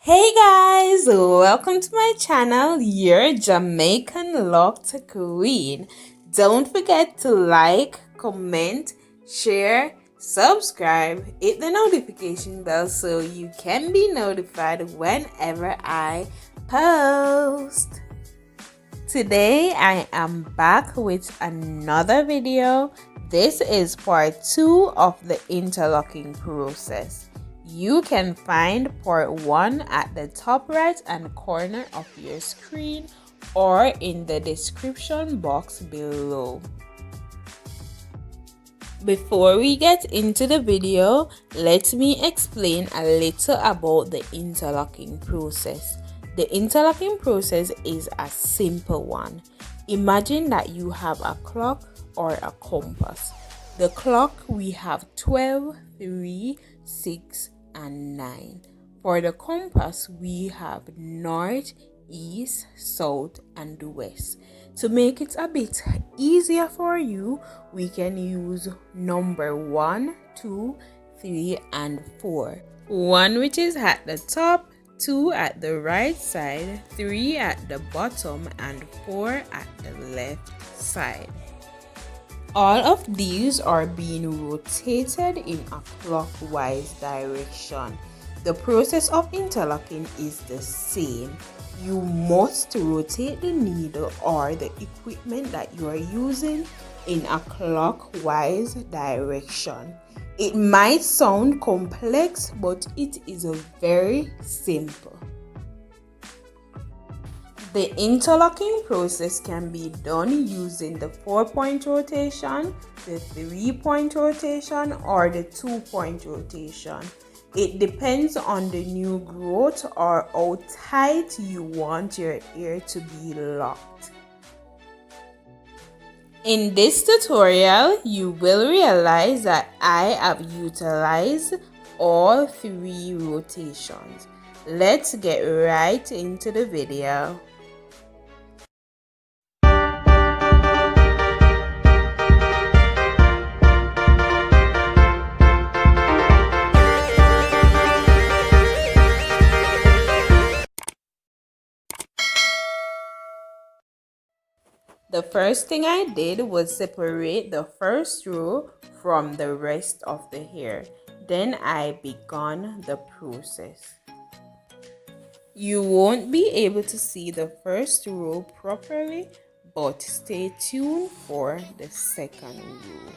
Hey guys, welcome to my channel, your Jamaican Locked Queen. Don't forget to like, comment, share, subscribe, hit the notification bell so you can be notified whenever I post. Today I am back with another video. This is part 2 of the interlocking process. You can find part 1 at the top right hand corner of your screen or in the description box below. Before we get into the video, let me explain a little about the interlocking process. The interlocking process is a simple one. Imagine that you have a clock or a compass. The clock, we have 12, 3, 6, and 9. For the compass, we have north, east, south, and west. To make it a bit easier for you, we can use number 1, 2, 3, and 4. 1 which is at the top, 2 at the right side, 3 at the bottom, and 4 at the left side. All of these are being rotated in a clockwise direction. The process of interlocking is the same. You must rotate the needle or the equipment that you are using in a clockwise direction. It might sound complex, but it is very simple. The interlocking process can be done using the 4-point rotation, the 3-point rotation, or the 2-point rotation. It depends on the new growth or how tight you want your ear to be locked. In this tutorial, you will realize that I have utilized all 3 rotations. Let's get right into the video. The first thing I did was separate the first row from the rest of the hair. Then I began the process. You won't be able to see the first row properly, but stay tuned for the second row.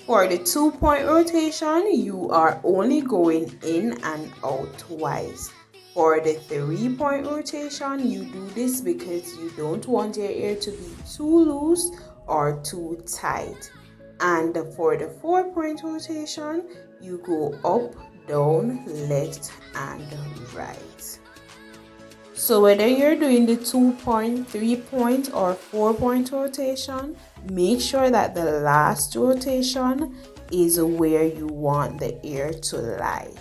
For the 2-point rotation, you are only going in and out twice. For the 3-point rotation, you do this because you don't want your ear to be too loose or too tight. And for the 4-point rotation, you go up, down, left, and right. So whether you're doing the 2-point, 3-point, or 4-point rotation, make sure that the last rotation is where you want the ear to lie.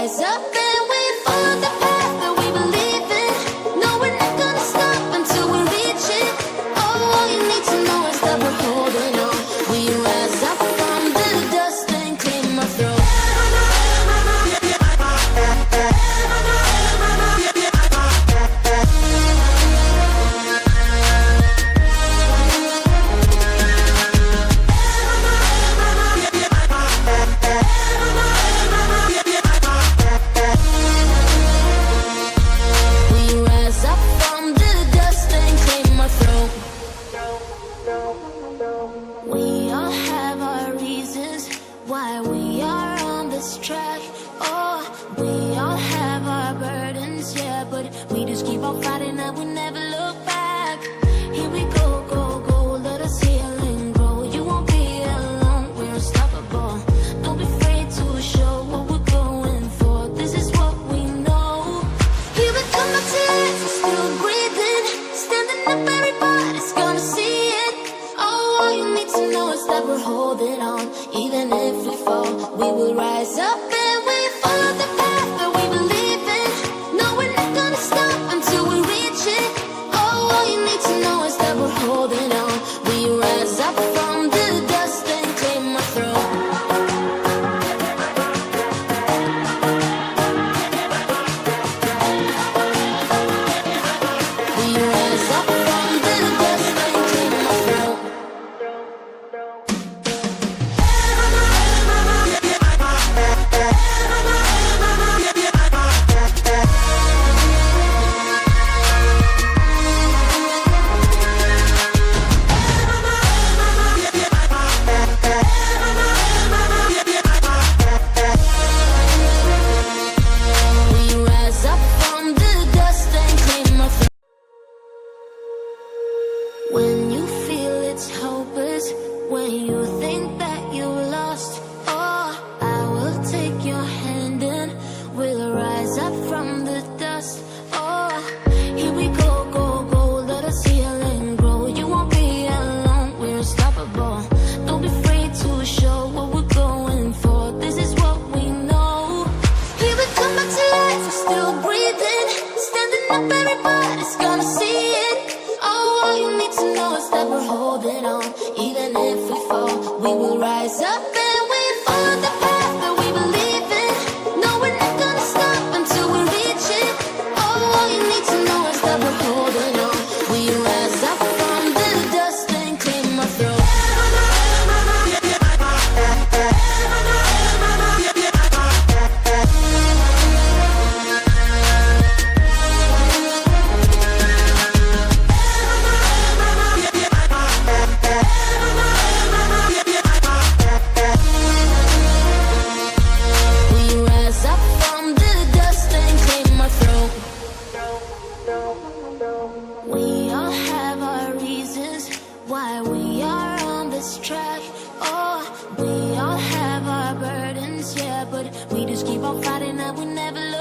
rise up and we follow the path that we believe in. No, we're not gonna stop until we reach it. Oh, all you need to know is that we're holding on. We rise up from the dust and clean my throat. We all have our reasons why we are on this track. Oh, we all have our burdens, yeah, but we just keep on fighting and we never look back. Here we go, go, go, let us heal and grow. You won't be alone, we're unstoppable. Don't be afraid to show what we're going for. This is what we know. Here we come up to life, we're still breathing. Standing up, everybody's gonna see it. Oh, all you need to know is that we're holding on. Even if we fall, we will rise up and we follow the path that we believe in. No, we're not gonna stop until we reach it. Oh, all you need to know is that we're holding on. We rise up from the dust and claim our throne. We rise up from the dust and claim our throne. We rise up from the dust and claim our throne. When you feel it's hopeless, when you think that you lost, oh, I will take your hand and we'll rise up from the dust. Oh, here we go, go, go, let us heal and grow. You won't be alone, we're unstoppable. Don't be afraid to show what we're going for. This is what we know. Here we come back to life, we're still breathing. Standing up, everybody's gonna see it. Oh, all you need to know is that we're holding on. Even if we fall, we will rise up and we follow the path that we believe in. No, we're not gonna stop until we reach it. Oh, all you need to know is that we're holding on. We rise up from the dust and claim our throne. We rise up from the dust and claim our throne. We all have our reasons why we are on this track. Oh, we all have our burdens, yeah, but we just keep on fighting and we never look